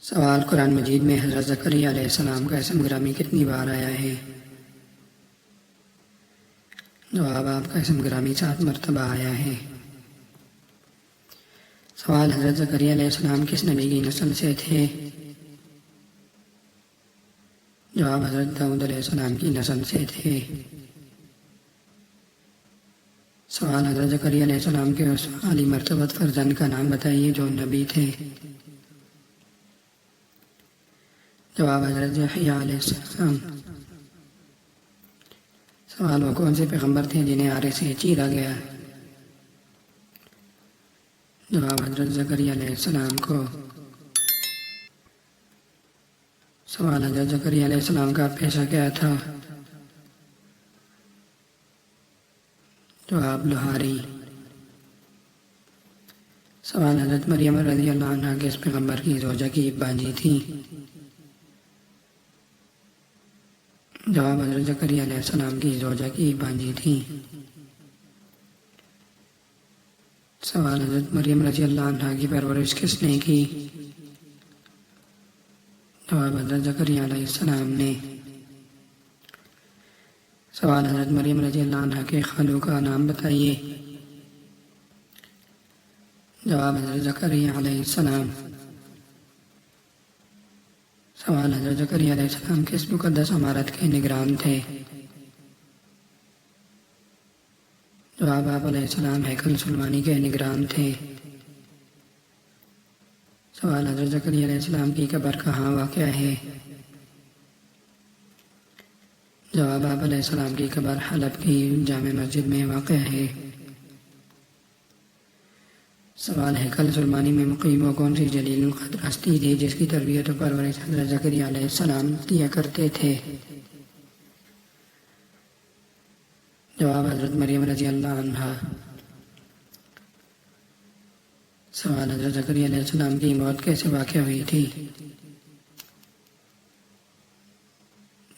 سوال قرآن مجید میں حضرت زکریا علیہ السلام کا اسم گرامی کتنی بار آیا ہے؟ جواب آپ کا اسم گرامی 7 مرتبہ آیا ہے۔ سوال حضرت زکریا علیہ السلام کس نبی کی نسل سے تھے؟ جواب حضرت داؤد علیہ السلام کی نسل سے تھے۔ سوال حضرت زکریا علیہ السلام کے اس عالی مرتبت فرزند کا نام بتائیے جو نبی تھے۔ جواب حضرت یحییٰ علیہ السلام۔ سوال وہ کون سے پیغمبر تھے جنہیں آرے سے چیرا گیا؟ جواب حضرت زکریا علیہ السلام کو۔ سوال حضرت زکریا علیہ السلام کا پیشہ کیا تھا؟ جواب لوہاری۔ سوال حضرت مریم رضی اللہ عنہ کس پیغمبر کی زوجہ کی بانجی تھی؟ جواب حضرت زکریا علیہ السلام کی زوجہ کی بانجی تھی۔ سوال حضرت مریم رضی اللہ عنہ کی پرورش کس نے کی؟ جواب حضرت زکریا علیہ السلام نے۔ سوال حضرت مریم رضی اللہ عنہ کے خالو کا نام بتائیے۔ جواب حضرت زکریا علیہ السلام۔ سوال حضرت زکریا علیہ السلام کس مقدس عمارت کے نگران تھے؟ جواب آپ علیہ السلام ہیکل سلیمانی کے نگران تھے۔ سوال حضرت زکریا علیہ السلام کی قبر کہاں واقع ہے؟ جواب آپ علیہ السلام کی قبر حلب کی جامع مسجد میں واقع ہے۔ سوال ہیکل سلیمانی میں مقیم وہ کون سی جلیل القدر ہستی تھی جس کی تربیت و پرورش حضرت زکریا علیہ السلام کیا کرتے تھے؟ جواب حضرت مریم رضی اللہ عنہا۔ سوال حضرت زکریا علیہ السلام کی موت کیسے واقع ہوئی تھی؟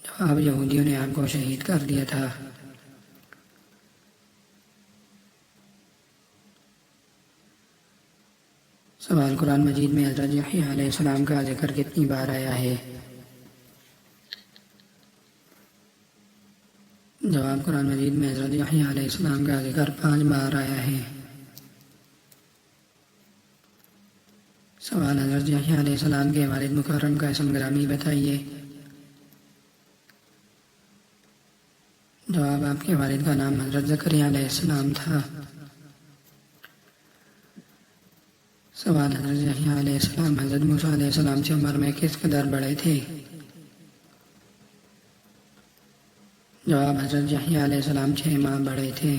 جواب یہودیوں نے آپ کو شہید کر دیا تھا۔ سوال قرآن مجید میں حضرت یحییٰ علیہ السلام کا ذکر کتنی بار آیا ہے؟ جواب قرآن مجید میں حضرت یحییٰ علیہ السلام کا ذکر 5 بار آیا ہے۔ سوال حضرت یحییٰ علیہ السلام کے والد مکرم کا اسم گرامی بتائیے۔ جواب آپ کے والد کا نام حضرت زکریا علیہ السلام تھا۔ سوال حضرت یحییٰ علیہ السلام حضرت موسیٰ علیہ السلام سے عمر میں کس قدر بڑے تھے؟ جواب حضرت یحییٰ علیہ السلام 6 ماہ بڑے تھے۔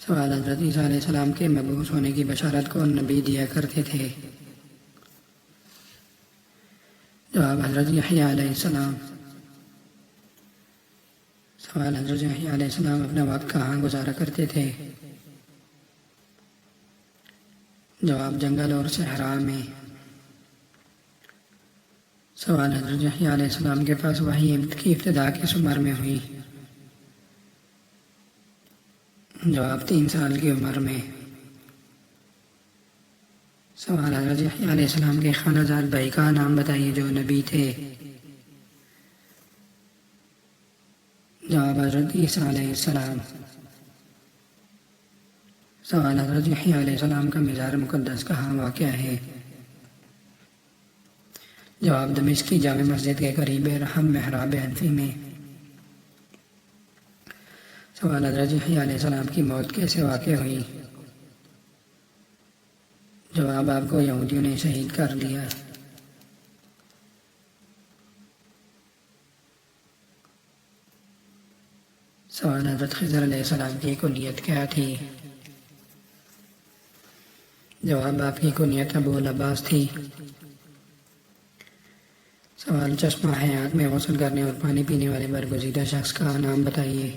سوال حضرت عیسیٰ علیہ السلام کے مبعوث ہونے کی بشارت کون نبی دیا کرتے تھے؟ جواب حضرت یحییٰ علیہ السلام۔ سوال حضرت یحییٰ علیہ السلام اپنا وقت کہاں گزارا کرتے تھے؟ جواب جنگل اور صحرا میں۔ سوال حضرت یحییٰ علیہ السلام کے پاس وحی کی ابتدا کس عمر میں ہوئی؟ جواب 3 سال کی عمر میں۔ سوال حضرت یحییٰ علیہ السلام کے خالہ زاد بھائی کا نام بتائیے جو نبی تھے۔ جواب حضرت عیسیٰ علیہ السلام۔ سوال حضرت یحییٰ علیہ السلام کا مزار مقدس کہاں واقع ہے؟ جواب دمشق کی جامع مسجد کے قریب رحم محراب حنفی میں۔ سوال حضرت یحییٰ علیہ السلام کی موت کیسے واقع ہوئی؟ جواب آپ کو یہودیوں نے شہید کر دیا۔ سوال حضرت خضر علیہ السلام کی کنیت کیا تھی؟ جواب آپ کی کنیت ابو العباس تھی۔ سوال چشمہ حیات میں غسل کرنے اور پانی پینے والے برگزیدہ شخص کا نام بتائیے۔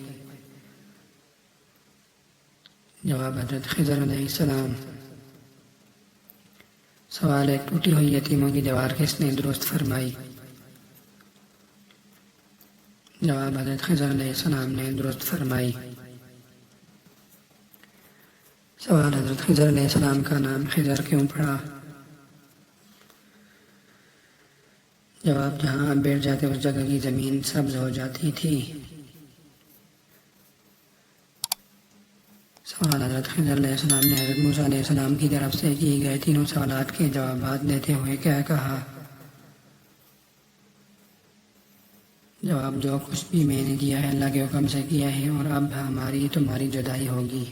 جواب حضرت خضر علیہ السلام۔ سوال ایک ٹوٹی ہوئی یتیموں کی دیوار کس نے درست فرمائی؟ جواب حضرت خضر علیہ السلام نے درست فرمائی۔ سوال حضرت خضر علیہ السلام کا نام خضر کیوں پڑا؟ جواب: جہاں آپ بیٹھ جاتے اس جگہ کی زمین سبز ہو جاتی تھی۔ سوال: حضرت خضر علیہ السلام نے حضرت موسیٰ علیہ السلام کی طرف سے کی گئے تینوں سوالات کے جوابات دیتے ہوئے کیا کہا؟ جواب: جو کچھ بھی میں نے کیا ہے اللہ کے حکم سے کیا ہے، اور اب ہماری تمہاری جدائی ہوگی۔